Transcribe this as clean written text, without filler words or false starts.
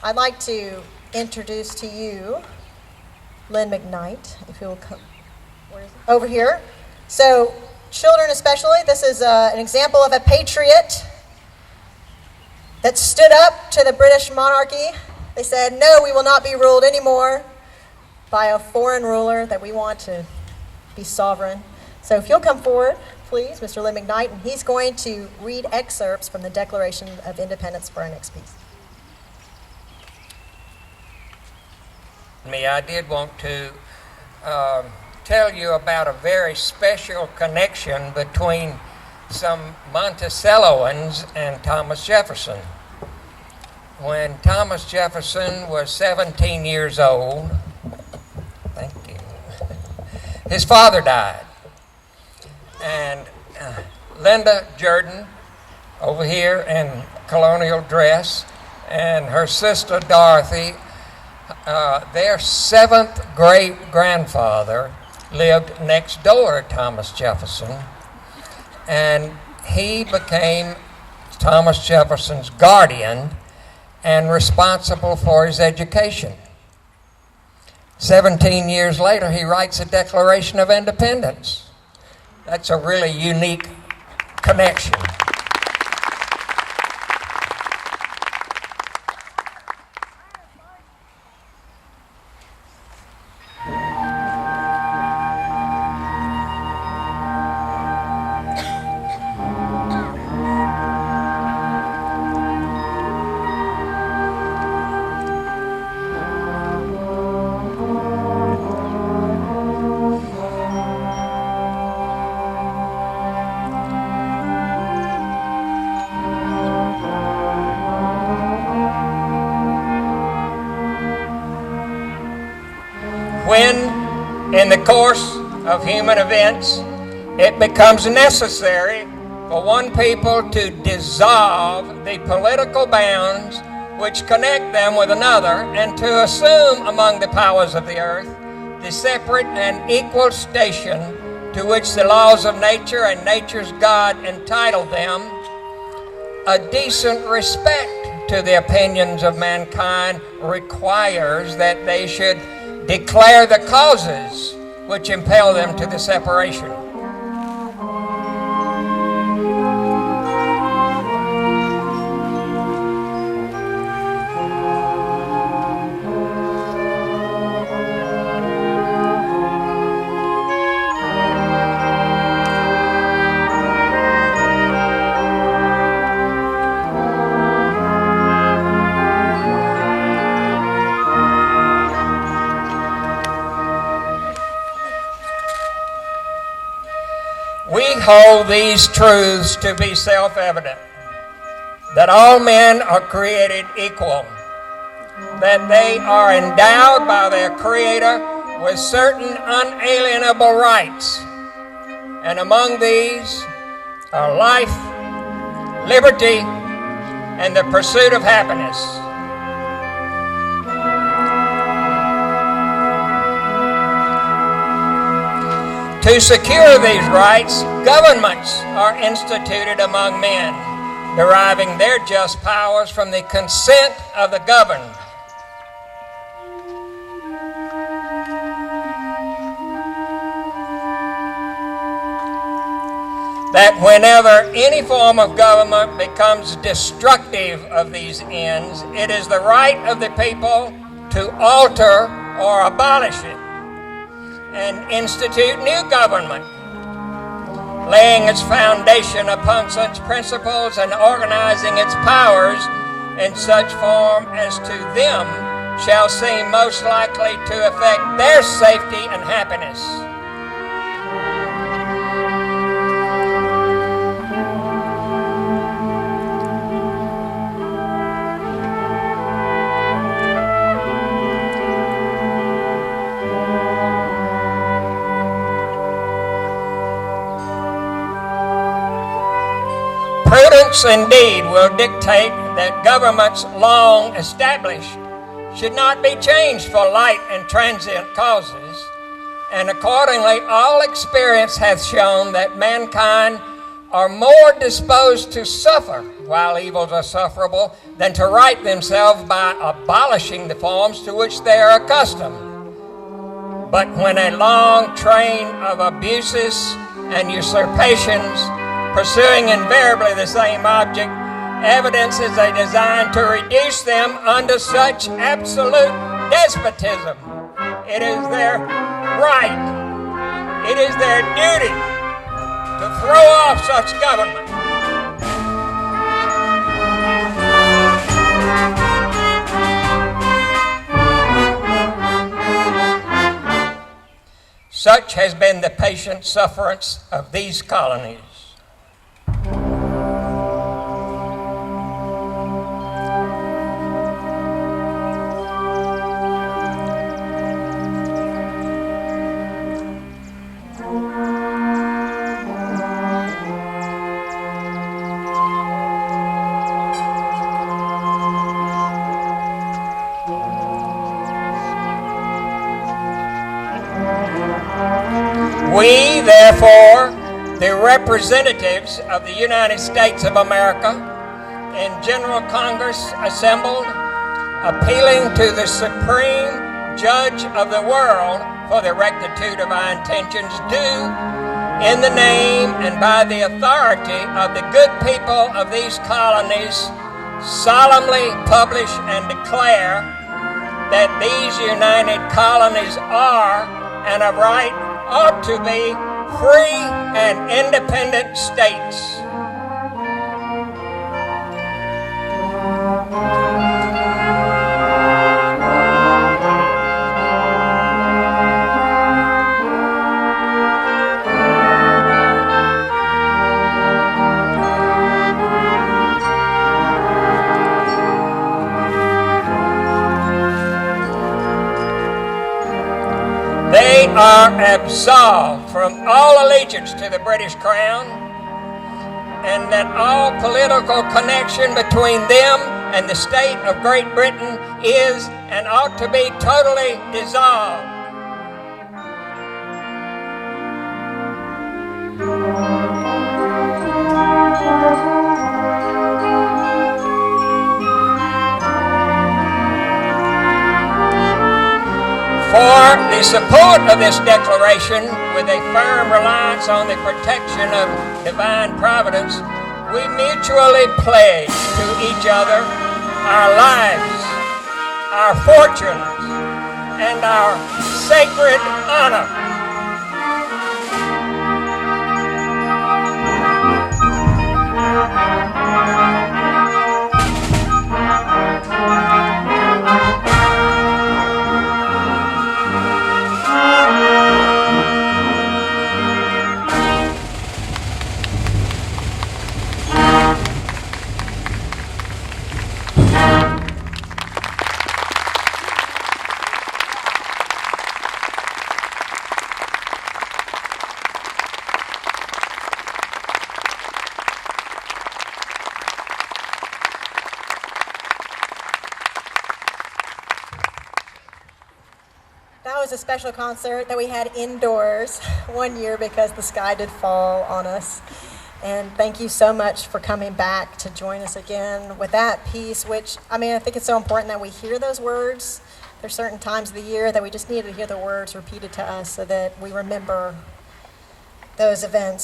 I'd like to introduce to you Lin McKnight, if you will come over here. So, children especially, this is an example of a patriot that stood up to the British monarchy. They said, no, we will not be ruled anymore by a foreign ruler, that we want to be sovereign. So if you'll come forward, please, Mr. Lin McKnight, and he's going to read excerpts from the Declaration of Independence for our next piece. I did want to tell you about a very special connection between some Monticelloans and Thomas Jefferson. When Thomas Jefferson was 17 years old, thank you, his father died. And Linda Jordan, over here in colonial dress, and her sister Dorothy, their seventh great-grandfather lived next door to Thomas Jefferson, and he became Thomas Jefferson's guardian and responsible for his education. 17 years later, he writes a Declaration of Independence. That's a really unique connection. When, in the course of human events, it becomes necessary for one people to dissolve the political bounds which connect them with another, and to assume among the powers of the earth the separate and equal station to which the laws of nature and nature's God entitle them, a decent respect to the opinions of mankind requires that they should declare the causes which impel them to the separation. We hold these truths to be self-evident, that all men are created equal, that they are endowed by their Creator with certain unalienable rights, and among these are life, liberty, and the pursuit of happiness. To secure these rights, governments are instituted among men, deriving their just powers from the consent of the governed. That whenever any form of government becomes destructive of these ends, it is the right of the people to alter or abolish it and institute new government, laying its foundation upon such principles and organizing its powers in such form as to them shall seem most likely to affect their safety and happiness. Prudence indeed will dictate that governments long established should not be changed for light and transient causes, and accordingly all experience hath shown that mankind are more disposed to suffer while evils are sufferable than to right themselves by abolishing the forms to which they are accustomed. But when a long train of abuses and usurpations, pursuing invariably the same object, evidences a design to reduce them under such absolute despotism, it is their right, it is their duty to throw off such government. Such has been the patient sufferance of these colonies. We, therefore, the representatives of the United States of America, in General Congress assembled, appealing to the Supreme Judge of the world for the rectitude of our intentions, do, in the name and by the authority of the good people of these colonies, solemnly publish and declare that these united colonies are, and of right, ought to be free and independent states. They are absolved from all allegiance to the British Crown, and that all political connection between them and the state of Great Britain is and ought to be totally dissolved. For the support of this declaration, with a firm reliance on the protection of divine providence, we mutually pledge to each other our lives, our fortunes, and our sacred honor. That was a special concert that we had indoors one year because the sky did fall on us. And thank you so much for coming back to join us again with that piece, which, I think it's so important that we hear those words. There's certain times of the year that we just need to hear the words repeated to us so that we remember those events.